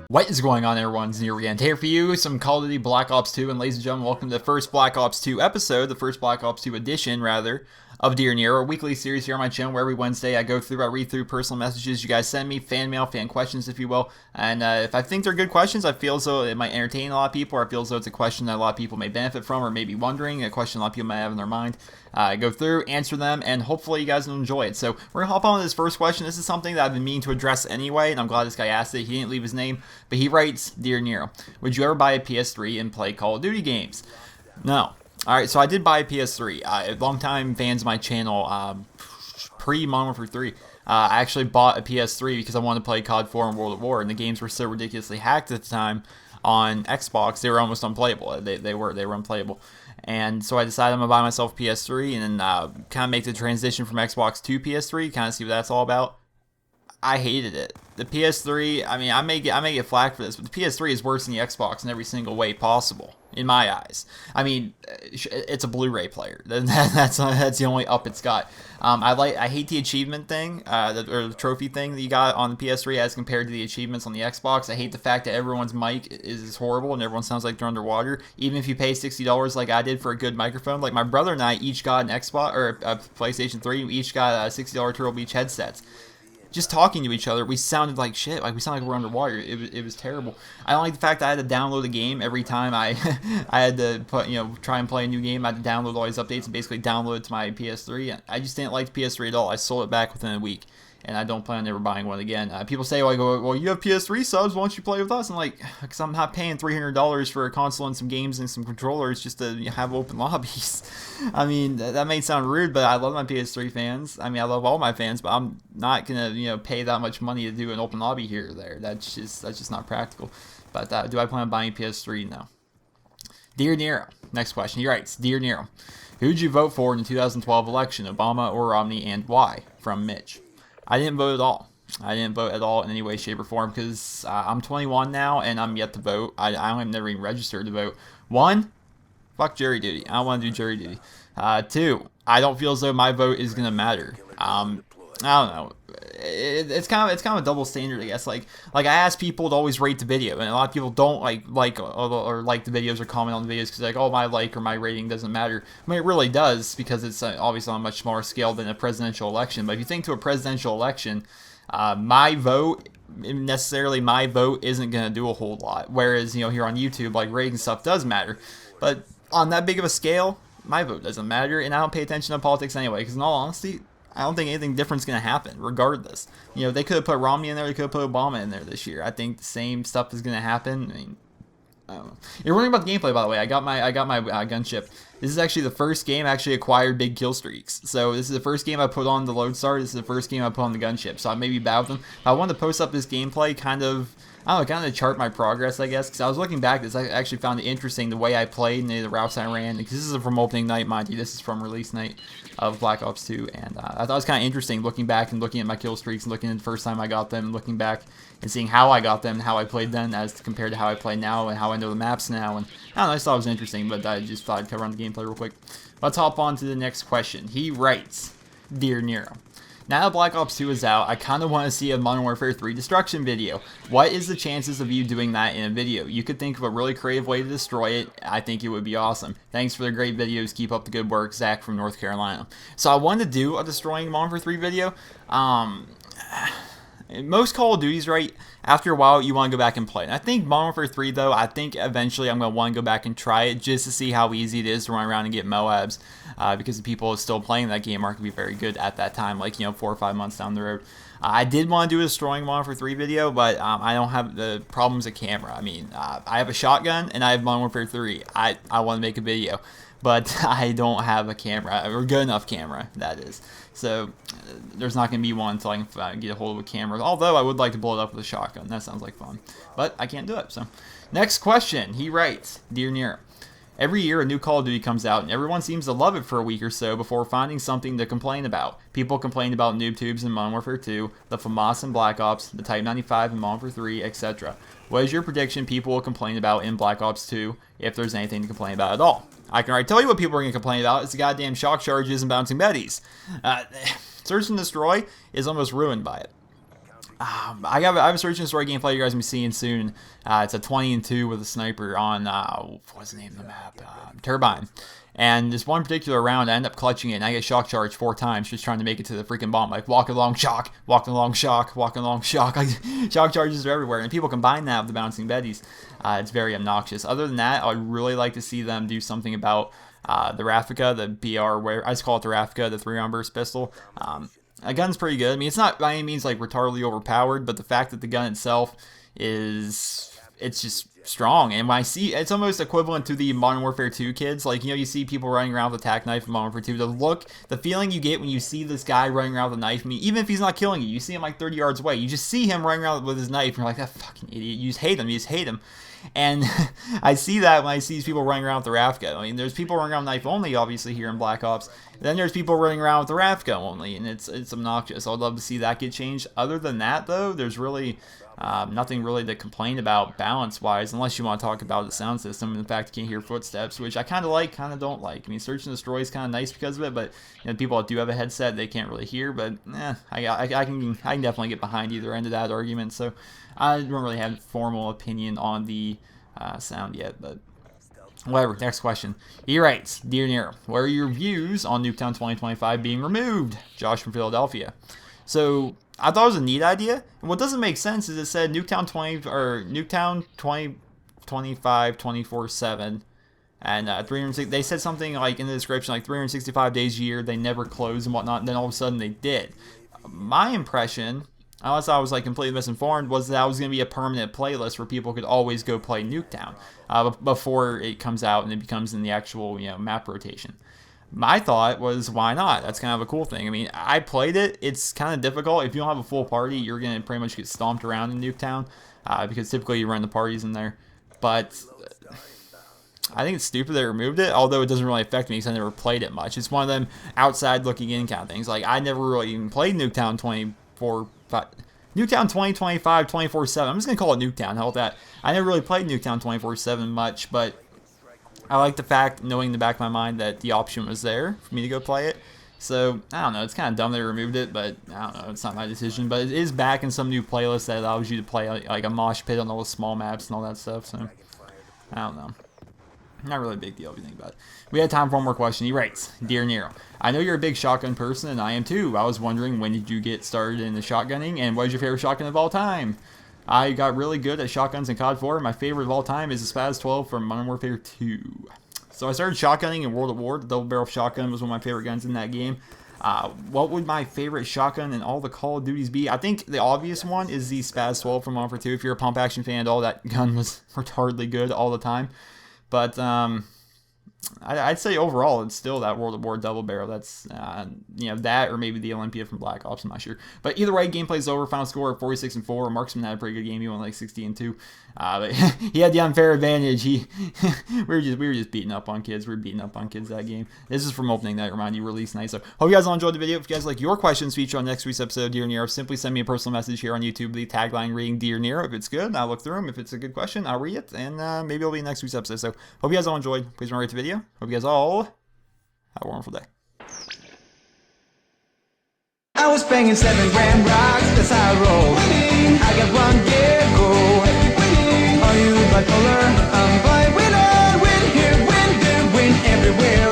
What is going on, everyone? It's Nero again. Here for you, some Call of Duty Black Ops 2, and ladies and gentlemen, welcome to the first Black Ops 2 episode, the first Black Ops 2 edition, rather, of Dear Nero, a weekly series here on my channel where every Wednesday I read through personal messages you guys send me, fan mail, fan questions, if you will, and if I think they're good questions, I feel as though it might entertain a lot of people, or I feel as though it's a question that a lot of people may benefit from, or may be wondering, a question a lot of people might have in their mind. Go through, answer them, and hopefully you guys will enjoy it. So we're going to hop on to this first question. This is something that I've been meaning to address anyway, and I'm glad this guy asked it. He didn't leave his name, but he writes, Dear Nero, would you ever buy a PS3 and play Call of Duty games? No. Alright, so I did buy a PS3. Long-time fans of my channel, pre-Modern Warfare 3, I actually bought a PS3 because I wanted to play COD 4 and World at War, and the games were so ridiculously hacked at the time on Xbox, they were almost unplayable. They were unplayable. And so I decided I'm going to buy myself a PS3 and then kind of make the transition from Xbox to PS3, kind of see what that's all about. I hated it. The PS3, I mean, I may get flack for this, but the PS3 is worse than the Xbox in every single way possible, in my eyes. I mean, it's a Blu-ray player. That's the only up it's got. I hate the achievement thing, or the trophy thing that you got on the PS3 as compared to the achievements on the Xbox. I hate the fact that everyone's mic is horrible and everyone sounds like they're underwater. Even if you pay $60 like I did for a good microphone, like my brother and I each got an Xbox or a PlayStation 3. We each got a $60 Turtle Beach headsets. Just talking to each other, we sounded like shit. Like we sounded like we're underwater. It was terrible. I don't like the fact that I had to download a game every time I had to try and play a new game. I had to download all these updates and basically download it to my PS3. I just didn't like the PS3 at all. I sold it back within a week, and I don't plan on ever buying one again. People say, well, you have PS3 subs, why don't you play with us? I'm like, because I'm not paying $300 for a console and some games and some controllers just to have open lobbies. I mean, that may sound rude, but I love my PS3 fans. I mean, I love all my fans, but I'm not gonna, pay that much money to do an open lobby here or there. That's just not practical. But do I plan on buying a PS3? No. Dear Nero, next question. He writes, Dear Nero, who did you vote for in the 2012 election, Obama or Romney, and why? From Mitch. I didn't vote at all. I didn't vote at all in any way, shape, or form because I'm 21 now and I'm yet to vote. I'm never even registered to vote. 1, fuck jury duty. I don't want to do jury duty. 2, I don't feel as though my vote is gonna matter. I don't know. It's kind of a double standard, I guess. Like I ask people to always rate the video, and a lot of people don't like the videos or comment on the videos because like, oh, my like or my rating doesn't matter. I mean, it really does because it's obviously on a much smaller scale than a presidential election. But if you think to a presidential election, my vote isn't gonna do a whole lot. Whereas here on YouTube, like rating stuff does matter, but on that big of a scale, my vote doesn't matter, and I don't pay attention to politics anyway. Because in all honesty, I don't think anything different's going to happen, regardless. They could have put Romney in there, they could have put Obama in there this year. I think the same stuff is going to happen. I mean, I don't know. You're wondering about the gameplay, by the way. I got my gunship. This is actually the first game I actually acquired big kill streaks. So this is the first game I put on the Lodestar. This is the first game I put on the gunship. So I may be bad with them. I wanted to post up this gameplay kind of to chart my progress, I guess, because I was looking back. I actually found it interesting the way I played and the routes I ran. Because this is from opening night, mind you. This is from release night of Black Ops 2, and I thought it was kind of interesting looking back and looking at my kill streaks and looking at the first time I got them, and looking back and seeing how I got them and how I played then as compared to how I play now and how I know the maps now. And I don't know, I just thought it was interesting, but I just thought I'd cover on the gameplay real quick. Let's hop on to the next question. He writes, Dear Nero, now that Black Ops 2 is out, I kind of want to see a Modern Warfare 3 destruction video. What is the chances of you doing that in a video? You could think of a really creative way to destroy it. I think it would be awesome. Thanks for the great videos. Keep up the good work. Zach from North Carolina. So I wanted to do a destroying Modern Warfare 3 video. Most Call of Duties, right, after a while, you want to go back and play. And I think Modern Warfare 3, though, I think eventually I'm going to want to go back and try it just to see how easy it is to run around and get MOABs, because the people still playing that game aren't going to be very good at that time, like, 4 or 5 months down the road. I did want to do a destroying Modern Warfare 3 video, but I don't have the problems of camera. I mean, I have a shotgun, and I have Modern Warfare 3. I want to make a video, but I don't have a camera, or a good enough camera, that is. So there's not going to be one until I can get a hold of a camera. Although I would like to blow it up with a shotgun. That sounds like fun. But I can't do it. So next question. He writes, Dear Nero, every year a new Call of Duty comes out and everyone seems to love it for a week or so before finding something to complain about. People complain about noob tubes in Modern Warfare 2, the FAMAS in Black Ops, the Type 95 in Modern Warfare 3, etc. What is your prediction people will complain about in Black Ops 2 if there's anything to complain about at all? I can already tell you what people are going to complain about. It's the goddamn shock charges and bouncing Bettys. Search and Destroy is almost ruined by it. I have a Search and Destroy gameplay you guys will be seeing soon. It's a 20-2 with a sniper on, what's the name of the map? Turbine. And this one particular round, I end up clutching it, and I get shock charged 4 times just trying to make it to the freaking bomb. Like, walking along shock, walking along shock, walking along shock. Like, shock charges are everywhere. And people combine that with the bouncing Bettys. It's very obnoxious. Other than that, I would really like to see them do something about the Raffica, the BR, where I just call it the Raffica, the 3-round burst pistol. A gun's pretty good. I mean, it's not by any means like retardedly overpowered, but the fact that the gun itself it's just strong. And when I see, it's almost equivalent to the Modern Warfare 2 kids. Like, you know, you see people running around with a tack knife in Modern Warfare 2. The feeling you get when you see this guy running around with a knife, I mean, even if he's not killing you, you see him like 30 yards away. You just see him running around with his knife, and you're like, that fucking idiot. You just hate him. You just hate him. And I see that when I see these people running around with the Raffica. I mean, there's people running around with knife only, obviously, here in Black Ops. Then there's people running around with the Raffica only, and it's obnoxious. I'd love to see that get changed. Other than that, though, there's really nothing really to complain about balance-wise, unless you want to talk about the sound system and the fact you can't hear footsteps, which I kind of like, kind of don't like. I mean, Search and Destroy is kind of nice because of it, but you know, people that do have a headset, they can't really hear. But I can definitely get behind either end of that argument. So I don't really have a formal opinion on the sound yet, but whatever. Next question. He writes, Dear Nero, what are your views on Nuketown 2025 being removed? Josh from Philadelphia. So I thought it was a neat idea. And what doesn't make sense is it said Nuketown 2025 24/7, and 360. They said something like in the description like 365 days a year. They never close and whatnot. And then all of a sudden they did. My impression, unless I was like completely misinformed, was that was going to be a permanent playlist where people could always go play Nuketown before it comes out and it becomes in the actual map rotation. My thought was, why not? That's kind of a cool thing. I mean, I played it. It's kind of difficult. If you don't have a full party, you're going to pretty much get stomped around in Nuketown because typically you run the parties in there. But I think it's stupid they removed it, although it doesn't really affect me because I never played it much. It's one of them outside looking in kind of things. Like, I never really even played Nuketown 2025 24/7. I'm just going to call it Nuketown. Hell with that. I never really played Nuketown 24/7 much, but I like the fact, knowing in the back of my mind, that the option was there for me to go play it. So, I don't know. It's kind of dumb they removed it, but I don't know. It's not my decision. But it is back in some new playlist that allows you to play like a mosh pit on all the small maps and all that stuff. So, I don't know. Not really a big deal if you think about it. We had time for one more question. He writes, Dear Nero, I know you're a big shotgun person, and I am too. I was wondering, when did you get started in the shotgunning, and what is your favorite shotgun of all time? I got really good at shotguns in COD 4. My favorite of all time is the Spaz 12 from Modern Warfare 2. So I started shotgunning in World at War. The double barrel shotgun was one of my favorite guns in that game. What would my favorite shotgun in all the Call of Duties be? I think the obvious one is the Spaz 12 from Modern Warfare 2. If you're a pump action fan, all that gun was retardedly good all the time. But I'd say overall it's still that World at War double barrel. That's that, or maybe the Olympia from Black Ops. I'm not sure. But either way, gameplay's over. Final score of 46-4. Marksman had a pretty good game. He won like 60-2. But he had the unfair advantage. We were just beating up on kids. We were beating up on kids that game. This is from opening night. Remind you, release night. So hope you guys all enjoyed the video. If you guys like your questions featured on next week's episode of Dear Nero, simply send me a personal message here on YouTube. The tagline reading Dear Nero. If it's good, I'll look through them. If it's a good question, I'll read it, and maybe it'll be next week's episode. So hope you guys all enjoyed. Please remember to rate the video. Hope you guys all have a wonderful day. I was banging 7 grand rocks, that's how I roll. Winning. I got one gear, go. Winning. Are you bipolar? I'm bi-winner. Win here, win there, win everywhere.